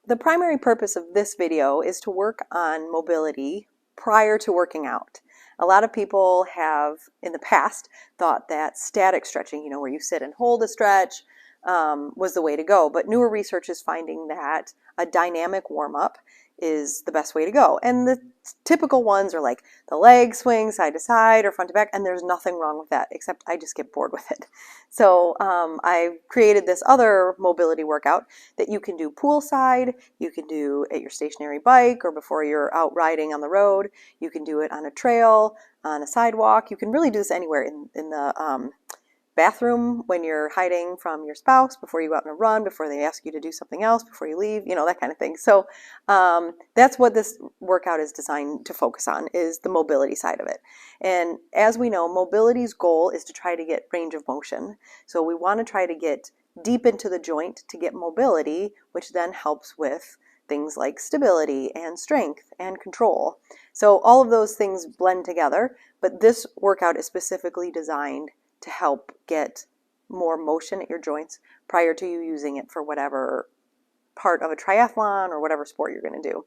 the primary purpose of this video is to work on mobility prior to working out. A lot of people have in the past thought that static stretching, where you sit and hold a stretch, was the way to go. But newer research is finding that a dynamic warm-up is the best way to go. And the typical ones are like the leg swing side to side or front to back, and there's nothing wrong with that, except I just get bored with it. So I created this other mobility workout that you can do poolside, you can do at your stationary bike or before you're out riding on the road, you can do it on a trail, on a sidewalk, you can really do this anywhere in the bathroom when you're hiding from your spouse, before you go out on a run, before they ask you to do something else, before you leave, that kind of thing. So that's what this workout is designed to focus on, is the mobility side of it. And as we know, mobility's goal is to try to get range of motion. So we want to try to get deep into the joint to get mobility, which then helps with things like stability and strength and control. So all of those things blend together, but this workout is specifically designed to help get more motion at your joints prior to you using it for whatever part of a triathlon or whatever sport you're going to do.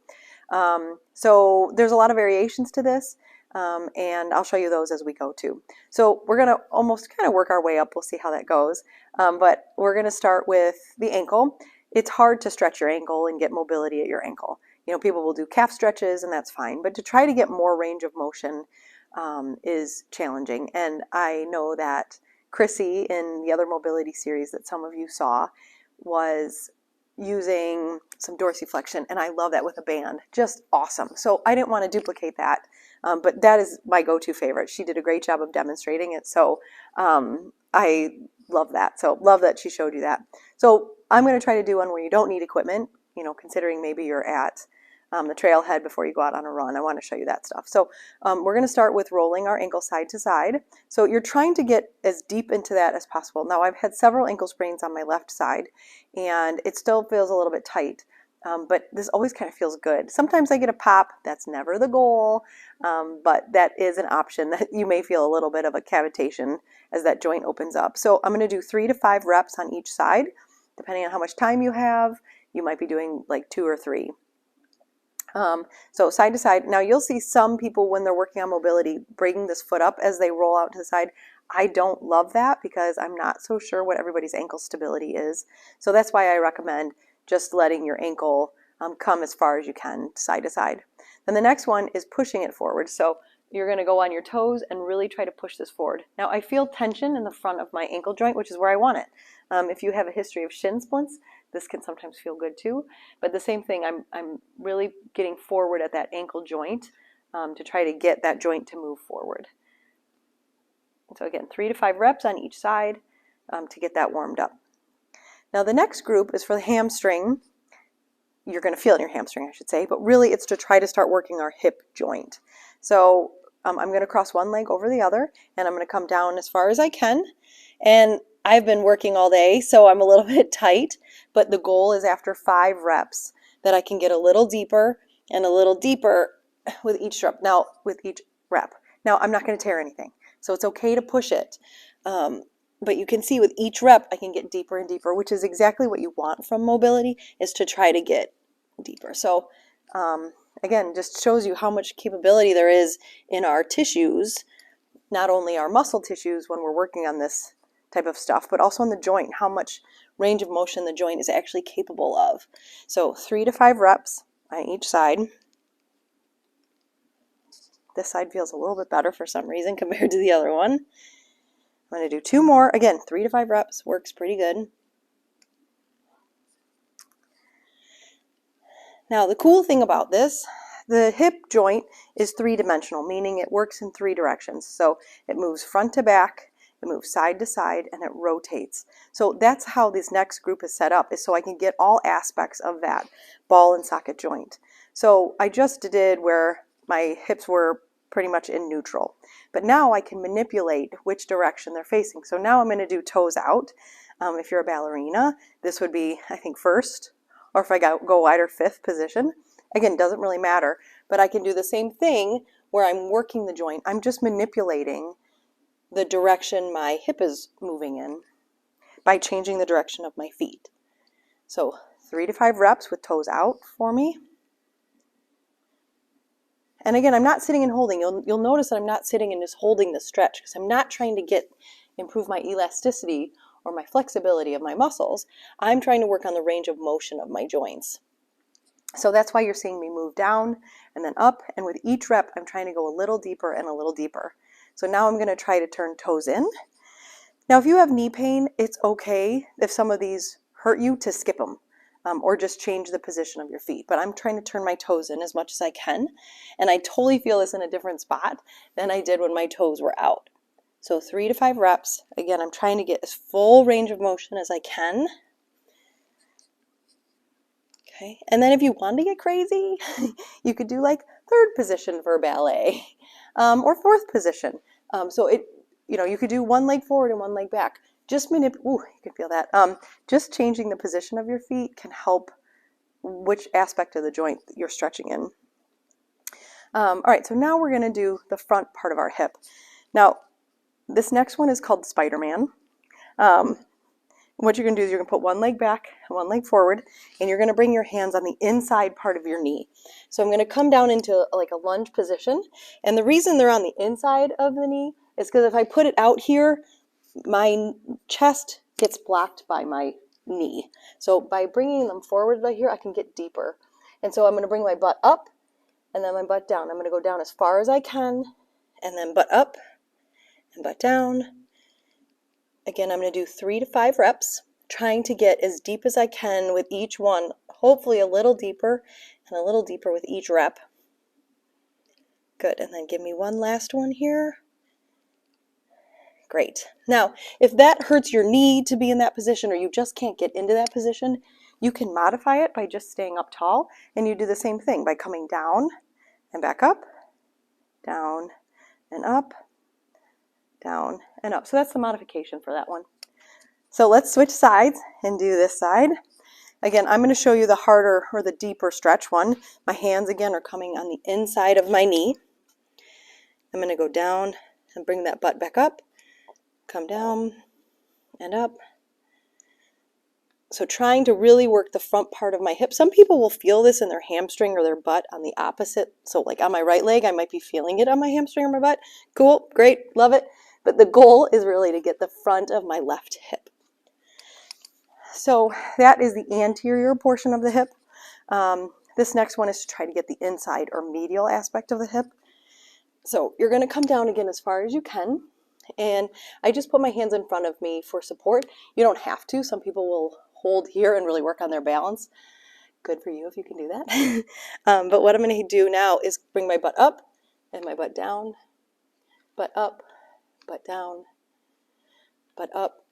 So there's a lot of variations to this, and I'll show you those as we go too. So we're going to almost kind of work our way up. We'll see how that goes. But we're going to start with the ankle. It's hard to stretch your ankle and get mobility at your ankle. People will do calf stretches and that's fine, but to try to get more range of motion is challenging. And I know that Chrissy in the other mobility series that some of you saw was using some dorsiflexion, and I love that with a band. Just awesome. So I didn't want to duplicate that, but that is my go-to favorite. She did a great job of demonstrating it, so I love that. So love that she showed you that. So I'm going to try to do one where you don't need equipment, considering maybe you're at the trailhead before you go out on a run. I want to show you that stuff. So we're going to start with rolling our ankle side to side. So you're trying to get as deep into that as possible. Now I've had several ankle sprains on my left side and it still feels a little bit tight, but this always kind of feels good. Sometimes I get a pop. That's never the goal, but that is an option that you may feel a little bit of a cavitation as that joint opens up. So I'm going to do 3 to 5 reps on each side. Depending on how much time you have, you might be doing like 2 or 3. So side to side. Now you'll see some people when they're working on mobility bringing this foot up as they roll out to the side. I don't love that because I'm not so sure what everybody's ankle stability is. So that's why I recommend just letting your ankle come as far as you can side to side. Then the next one is pushing it forward. So you're going to go on your toes and really try to push this forward. Now I feel tension in the front of my ankle joint, which is where I want it. If you have a history of shin splints, this can sometimes feel good too. But the same thing, I'm really getting forward at that ankle joint to try to get that joint to move forward. And so again, 3 to 5 reps on each side to get that warmed up. Now the next group is for the hamstring. You're going to feel it in your hamstring, I should say, but really it's to try to start working our hip joint. So I'm going to cross one leg over the other, and I'm going to come down as far as I can. And I've been working all day, so I'm a little bit tight, but the goal is after 5 reps that I can get a little deeper and a little deeper with each rep. Now, I'm not going to tear anything, so it's okay to push it. But you can see with each rep, I can get deeper and deeper, which is exactly what you want from mobility, is to try to get deeper. So again, just shows you how much capability there is in our tissues, not only our muscle tissues when we're working on this type of stuff, but also in the joint, how much range of motion the joint is actually capable of. So 3 to 5 reps on each side. This side feels a little bit better for some reason compared to the other one. I'm going to do 2 more. Again, 3 to 5 reps works pretty good. Now the cool thing about this, the hip joint is 3-dimensional, meaning it works in 3 directions. So it moves front to back, it moves side to side, and it rotates. So that's how this next group is set up, is so I can get all aspects of that ball and socket joint. So I just did where my hips were pretty much in neutral, but now I can manipulate which direction they're facing. So now I'm going to do toes out. If you're a ballerina, this would be, I think, first, or if I go wider, 5th position. Again, doesn't really matter, but I can do the same thing where I'm working the joint. I'm just manipulating the direction my hip is moving in by changing the direction of my feet. So 3 to 5 reps with toes out for me. And again, I'm not sitting and holding. You'll notice that I'm not sitting and just holding the stretch because I'm not trying to improve my elasticity or my flexibility of my muscles. I'm trying to work on the range of motion of my joints. So that's why you're seeing me move down and then up, and with each rep I'm trying to go a little deeper and a little deeper. So now I'm going to try to turn toes in. Now if you have knee pain, it's okay if some of these hurt you to skip them. Or just change the position of your feet. But I'm trying to turn my toes in as much as I can. And I totally feel this in a different spot than I did when my toes were out. So 3 to 5 reps. Again, I'm trying to get as full range of motion as I can. Okay, and then if you want to get crazy, you could do like 3rd position for ballet, or 4th position. You could do one leg forward and one leg back. Just you can feel that. Just changing the position of your feet can help which aspect of the joint you're stretching in. All right, so now we're going to do the front part of our hip. Now, this next one is called Spider-Man. What you're going to do is you're going to put one leg back and one leg forward, and you're going to bring your hands on the inside part of your knee. So I'm going to come down into like a lunge position, and the reason they're on the inside of the knee is because if I put it out here, my chest gets blocked by my knee. So by bringing them forward right here, I can get deeper. And so I'm going to bring my butt up and then my butt down. I'm going to go down as far as I can and then butt up and butt down. Again, I'm going to do 3 to 5 reps, trying to get as deep as I can with each one, hopefully a little deeper and a little deeper with each rep. Good, and then give me one last one here. Great. Now, if that hurts your knee to be in that position or you just can't get into that position, you can modify it by just staying up tall, and you do the same thing by coming down and back up, down and up, down and up. So that's the modification for that one. So let's switch sides and do this side. Again, I'm going to show you the harder or the deeper stretch one. My hands again are coming on the inside of my knee. I'm going to go down and bring that butt back up. Come down and up. So trying to really work the front part of my hip. Some people will feel this in their hamstring or their butt on the opposite. So like on my right leg, I might be feeling it on my hamstring or my butt. Cool, great, love it. But the goal is really to get the front of my left hip. So that is the anterior portion of the hip. This next one is to try to get the inside or medial aspect of the hip. So you're going to come down again as far as you can. And I just put my hands in front of me for support. You don't have to. Some people will hold here and really work on their balance. Good for you if you can do that. But what I'm going to do now is bring my butt up and my butt down, butt up, butt down, butt up,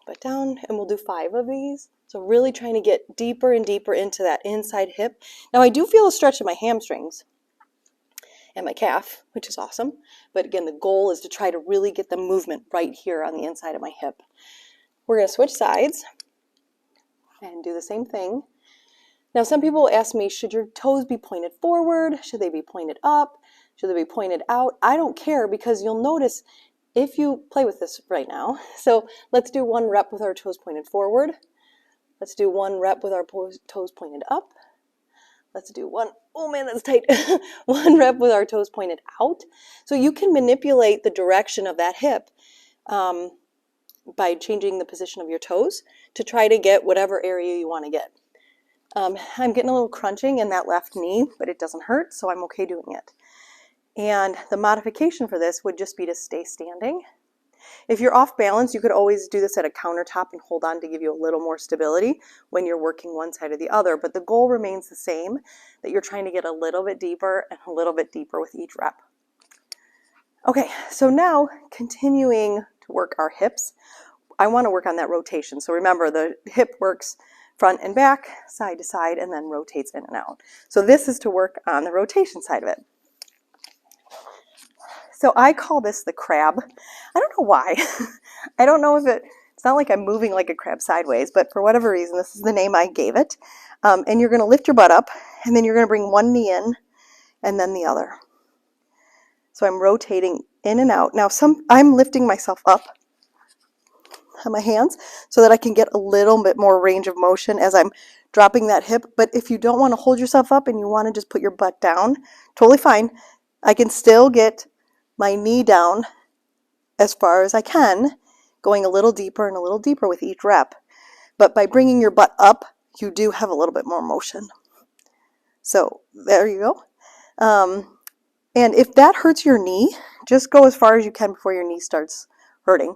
butt down, and we'll do 5 of these. So really trying to get deeper and deeper into that inside hip. Now I do feel a stretch in my hamstrings and my calf, which is awesome. But again, the goal is to try to really get the movement right here on the inside of my hip. We're going to switch sides and do the same thing. Now, some people ask me, should your toes be pointed forward? Should they be pointed up? Should they be pointed out? I don't care, because you'll notice if you play with this right now. So let's do 1 rep with our toes pointed forward. Let's do 1 rep with our toes pointed up. Let's do 1, oh man, that's tight. 1 rep with our toes pointed out. So you can manipulate the direction of that hip by changing the position of your toes to try to get whatever area you want to get. I'm getting a little crunching in that left knee, but it doesn't hurt, so I'm okay doing it. And the modification for this would just be to stay standing. If you're off balance, you could always do this at a countertop and hold on to give you a little more stability when you're working one side or the other, but the goal remains the same, that you're trying to get a little bit deeper and a little bit deeper with each rep. Okay, so now continuing to work our hips, I want to work on that rotation. So remember, the hip works front and back, side to side, and then rotates in and out. So this is to work on the rotation side of it. So I call this the crab. I don't know why. I don't know if it's not like I'm moving like a crab sideways, but for whatever reason, this is the name I gave it. And you're going to lift your butt up, and then you're going to bring one knee in, and then the other. So I'm rotating in and out. Now I'm lifting myself up on my hands so that I can get a little bit more range of motion as I'm dropping that hip. But if you don't want to hold yourself up and you want to just put your butt down, totally fine. I can still get my knee down as far as I can, going a little deeper and a little deeper with each rep. But by bringing your butt up, you do have a little bit more motion. So there you go. And if that hurts your knee, just go as far as you can before your knee starts hurting.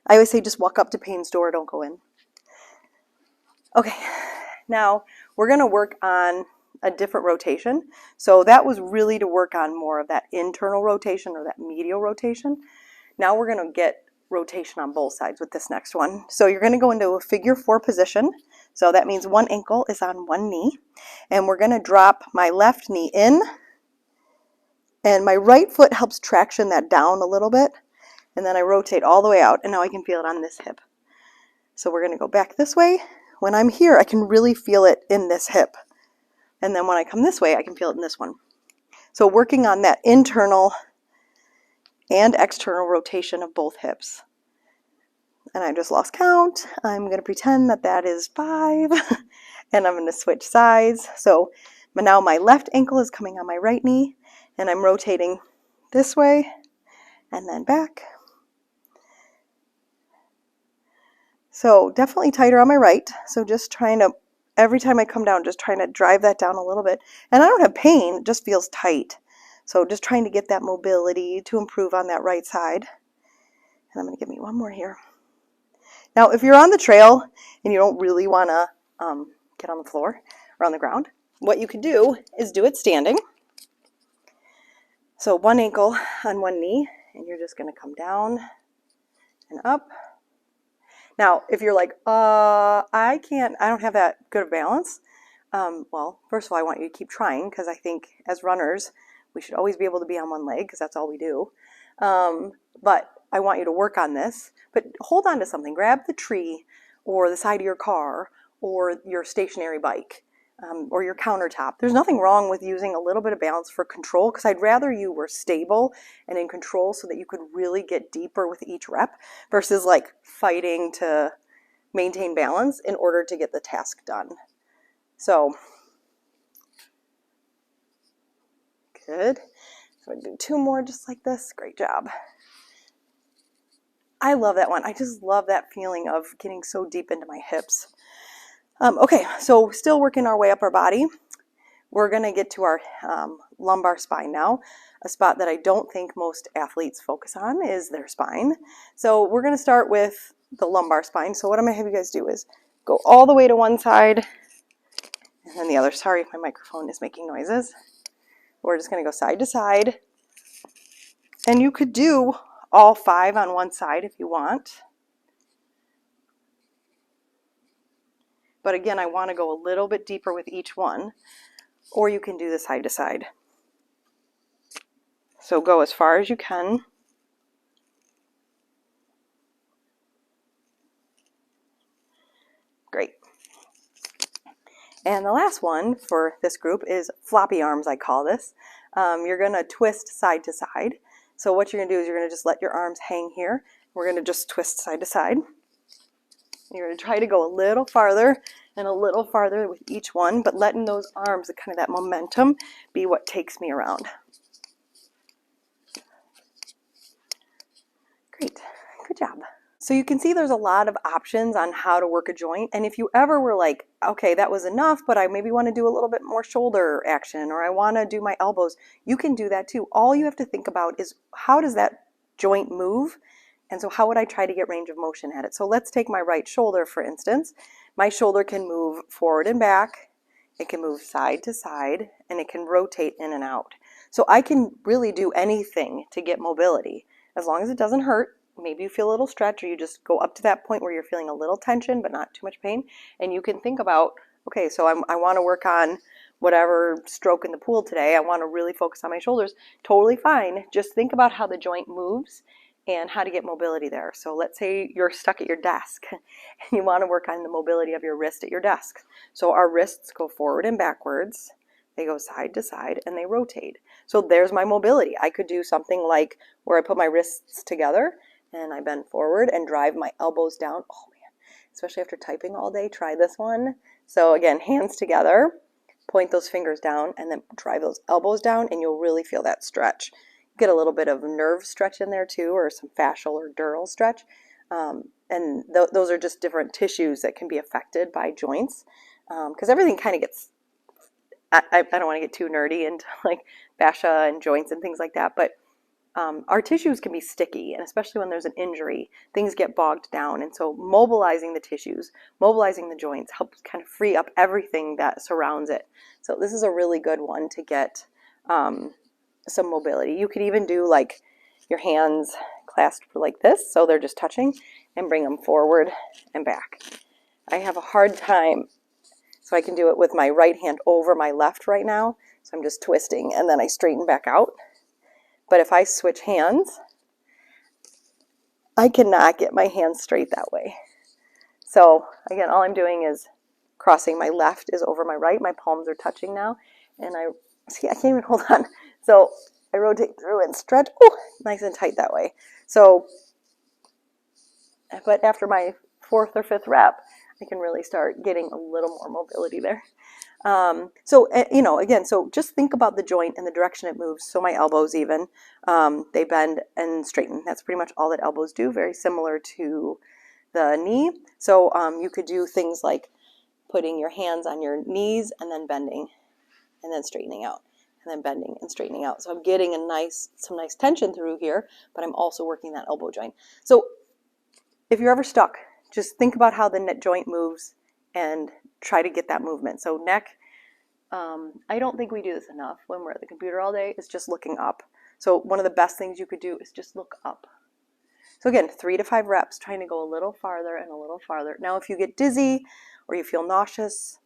I always say just walk up to pain's door, don't go in. Okay, now we're going to work on a different rotation. So that was really to work on more of that internal rotation or that medial rotation. Now we're going to get rotation on both sides with this next one. So you're going to go into a figure 4 position. So that means one ankle is on one knee. And we're going to drop my left knee in. And my right foot helps traction that down a little bit. And then I rotate all the way out. And now I can feel it on this hip. So we're going to go back this way. When I'm here, I can really feel it in this hip. And then when I come this way, I can feel it in this one. So working on that internal and external rotation of both hips. And I just lost count. I'm going to pretend that that is 5. And I'm going to switch sides. So now my left ankle is coming on my right knee. And I'm rotating this way and then back. So definitely tighter on my right. So just trying to, every time I come down, just trying to drive that down a little bit. And I don't have pain, it just feels tight. So just trying to get that mobility to improve on that right side. And I'm going to give me one more here. Now, if you're on the trail and you don't really want to get on the floor or on the ground, what you could do is do it standing. So one ankle on one knee, and you're just going to come down and up. Now, if you're like, I don't have that good of balance. Well, first of all, I want you to keep trying, because I think as runners, we should always be able to be on one leg, because that's all we do. But I want you to work on this. But hold on to something. Grab the tree or the side of your car or your stationary bike. Or your countertop. There's nothing wrong with using a little bit of balance for control, because I'd rather you were stable and in control so that you could really get deeper with each rep versus like fighting to maintain balance in order to get the task done. So, good. So I do 2 more just like this. Great job. I love that one. I just love that feeling of getting so deep into my hips. Okay, so still working our way up our body. We're going to get to our lumbar spine now. A spot that I don't think most athletes focus on is their spine. So we're going to start with the lumbar spine. So what I'm going to have you guys do is go all the way to one side and then the other. Sorry if my microphone is making noises. We're just going to go side to side. And you could do all 5 on one side if you want. But again, I want to go a little bit deeper with each one. Or you can do the side to side. So go as far as you can. Great. And the last one for this group is floppy arms, I call this. You're going to twist side to side. So what you're going to do is you're going to just let your arms hang here. We're going to just twist side to side. You're going to try to go a little farther and a little farther with each one, but letting those arms, kind of that momentum, be what takes me around. Great. Good job. So you can see there's a lot of options on how to work a joint. And if you ever were like, okay, that was enough, but I maybe want to do a little bit more shoulder action, or I want to do my elbows, you can do that too. All you have to think about is, how does that joint move? And so how would I try to get range of motion at it? So let's take my right shoulder, for instance. My shoulder can move forward and back. It can move side to side, and it can rotate in and out. So I can really do anything to get mobility, as long as it doesn't hurt. Maybe you feel a little stretch, or you just go up to that point where you're feeling a little tension but not too much pain. And you can think about, okay, so I want to work on whatever stroke in the pool today. I want to really focus on my shoulders. Totally fine. Just think about how the joint moves and how to get mobility there. So let's say you're stuck at your desk and you want to work on the mobility of your wrist at your desk. So our wrists go forward and backwards. They go side to side and they rotate. So there's my mobility. I could do something like where I put my wrists together and I bend forward and drive my elbows down. Oh man, especially after typing all day, try this one. So again, hands together, point those fingers down, and then drive those elbows down, and you'll really feel that stretch. Get a little bit of nerve stretch in there too, or some fascial or dural stretch. And those are just different tissues that can be affected by joints, because everything kind of gets, I don't want to get too nerdy into like fascia and joints and things like that, but our tissues can be sticky, and especially when there's an injury, things get bogged down. And so mobilizing the tissues, mobilizing the joints helps kind of free up everything that surrounds it. So this is a really good one to get some mobility. You could even do like your hands clasped like this, so they're just touching, and bring them forward and back. I have a hard time, so I can do it with my right hand over my left right now. So I'm just twisting, and then I straighten back out. But if I switch hands, I cannot get my hands straight that way. So again, all I'm doing is crossing. My left is over my right. My palms are touching now. And I can't even hold on. So I rotate through and stretch. Oh, nice and tight that way. So, but after my 4th or 5th rep, I can really start getting a little more mobility there. So, you know, again, so just think about the joint and the direction it moves. So my elbows even, they bend and straighten. That's pretty much all that elbows do, very similar to the knee. So you could do things like putting your hands on your knees and then bending and then straightening out and then bending and straightening out. So I'm getting some nice tension through here, but I'm also working that elbow joint. So if you're ever stuck, just think about how the neck joint moves and try to get that movement. So neck, I don't think we do this enough when we're at the computer all day, is just looking up. So one of the best things you could do is just look up. So again, 3 to 5 reps, trying to go a little farther and a little farther. Now, if you get dizzy or you feel nauseous,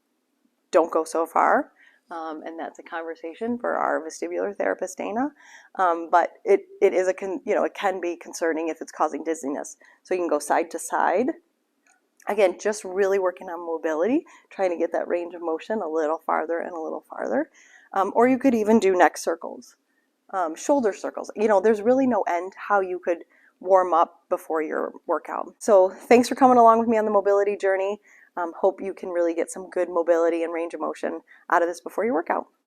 don't go so far. And that's a conversation for our vestibular therapist, Dana. But it is it can be concerning if it's causing dizziness. So you can go side to side. Again, just really working on mobility, trying to get that range of motion a little farther and a little farther. Or you could even do neck circles, shoulder circles. You know, there's really no end how you could warm up before your workout. So thanks for coming along with me on the mobility journey. Hope you can really get some good mobility and range of motion out of this before your workout.